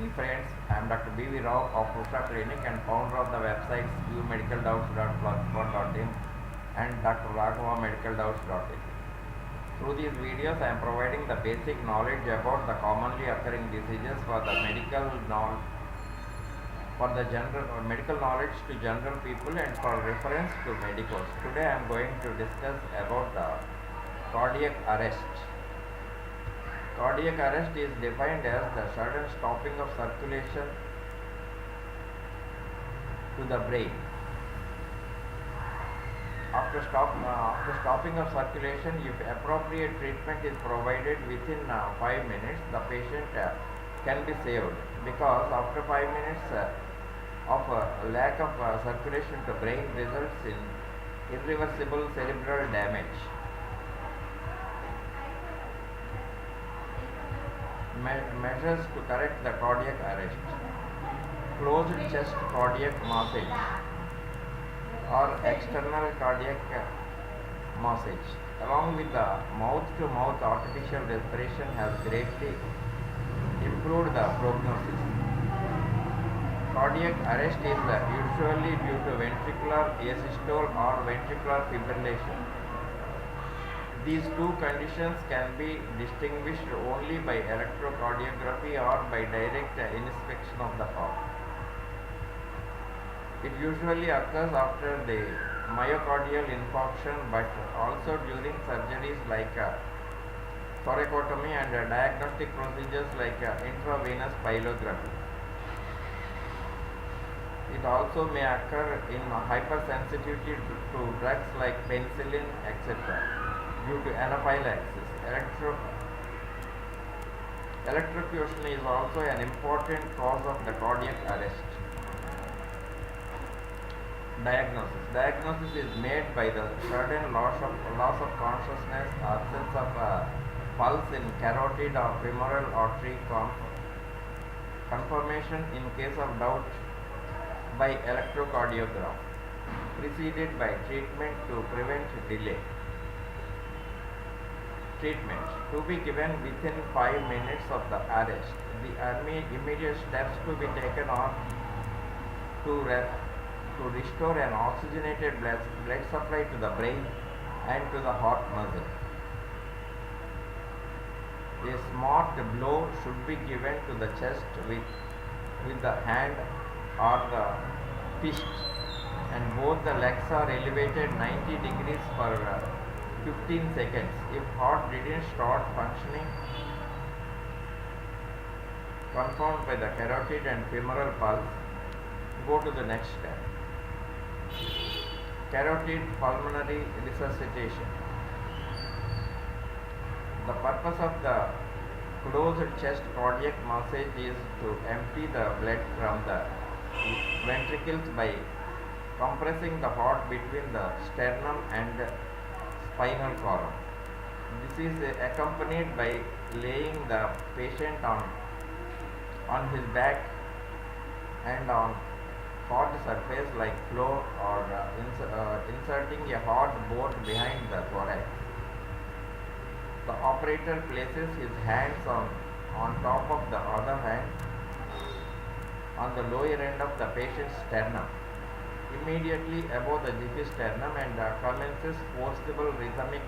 Hey friends, I am Dr. B.V. Rao of Usha Clinic and founder of the websites umedicaldoubts.blogspot.in and drraghavamedicaldoubts.in. Through these videos, I am providing the basic knowledge about the commonly occurring diseases for the general or medical knowledge to general people and for reference to medicals. Today, I am going to discuss about the cardiac arrest. Cardiac arrest is defined as the sudden stopping of circulation to the brain. After stopping of circulation, if appropriate treatment is provided within 5 minutes, the patient can be saved, because after 5 minutes of lack of circulation to brain results in irreversible cerebral damage. Measures to correct the cardiac arrest: closed chest cardiac massage or external cardiac massage, along with the mouth-to-mouth artificial respiration, has greatly improved the prognosis. Cardiac arrest is usually due to ventricular asystole or ventricular fibrillation. These two conditions can be distinguished only by electrocardiography or by direct inspection of the heart. It usually occurs after the myocardial infarction, but also during surgeries like thoracotomy and diagnostic procedures like intravenous pyelography. It also may occur in hypersensitivity to drugs like penicillin, etc., due to anaphylaxis. Electrocution is also an important cause of the cardiac arrest. Diagnosis is made by the sudden loss of consciousness, absence of pulse in carotid or femoral artery, confirmation in case of doubt by electrocardiogram, preceded by treatment to prevent delay. Treatment to be given within 5 minutes of the arrest. The immediate steps to be taken are to restore an oxygenated blood supply to the brain and to the heart muscle. A smart blow should be given to the chest with the hand or the fist, and both the legs are elevated 90 degrees for 15 seconds. If heart didn't start functioning, confirmed by the carotid and femoral pulse, go to the next step. Carotid pulmonary resuscitation. The purpose of the closed chest cardiac massage is to empty the blood from the ventricles by compressing the heart between the sternum and spinal column. This is accompanied by laying the patient on his back and on hard surface like floor, or inserting a hard board behind the thorax. The operator places his hands on top of the other hand on the lower end of the patient's sternum, immediately above the episternum, and commences forcible rhythmic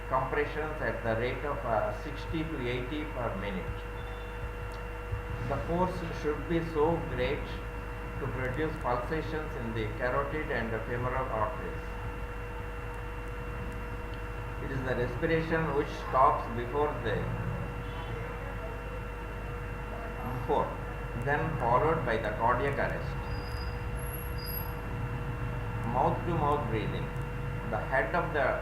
compressions at the rate of 60 to 80 per minute. The force should be so great to produce pulsations in the carotid and femoral arteries. It is the respiration which stops then followed by the cardiac arrest. Mouth-to-mouth breathing. The head of the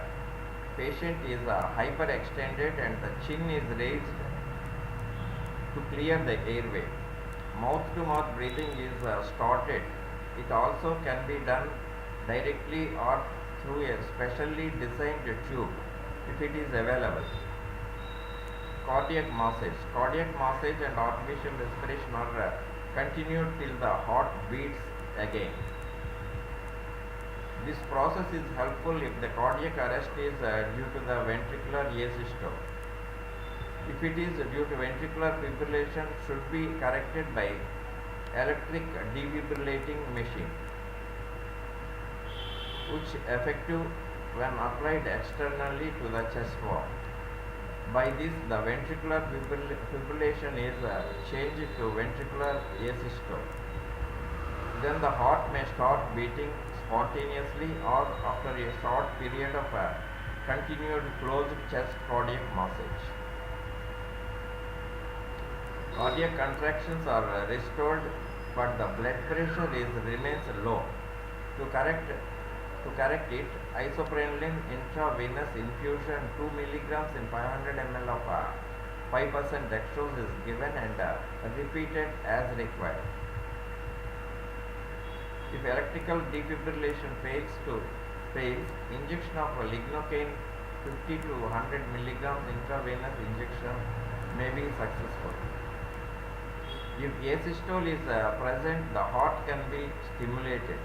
patient is hyperextended and the chin is raised to clear the airway. Mouth-to-mouth breathing is started. It also can be done directly or through a specially designed tube if it is available. Cardiac massage and artificial respiration are continued till the heart beats again. This process is helpful if the cardiac arrest is due to the ventricular asystole. If it is due to ventricular fibrillation, should be corrected by electric defibrillating machine, which effective when applied externally to the chest wall. By this, the ventricular fibrillation is changed to ventricular asystole. Then the heart may start beating spontaneously or after a short period of continued closed chest cardiac massage. Cardiac contractions are restored, but the blood pressure remains low. To correct it, isoprenaline intravenous infusion 2 milligrams in 500 ml of 5% dextrose is given and repeated as required. If electrical defibrillation fails, injection of lignocaine 50 to 100 milligrams intravenous injection may be successful. If asystole is present, the heart can be stimulated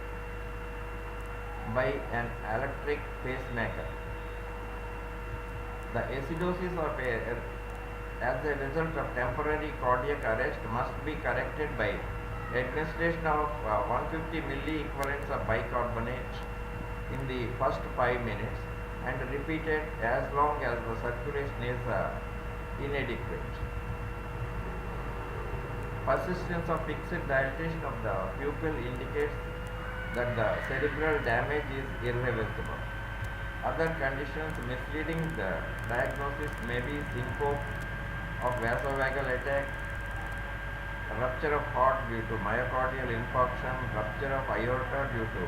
by an electric pacemaker. The acidosis as a result of temporary cardiac arrest must be corrected by administration of 150 milliequivalents of bicarbonate in the first 5 minutes and repeated as long as the circulation is inadequate. Persistence of fixed dilatation of the pupil indicates that the cerebral damage is irreversible. Other conditions misleading the diagnosis may be syncope of vasovagal attack, rupture of heart due to myocardial infarction, rupture of aorta due to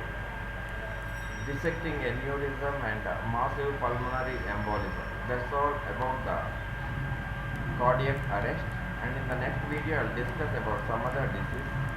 dissecting aneurysm, and massive pulmonary embolism. That's all about the cardiac arrest, and in the next video I'll discuss about some other disease.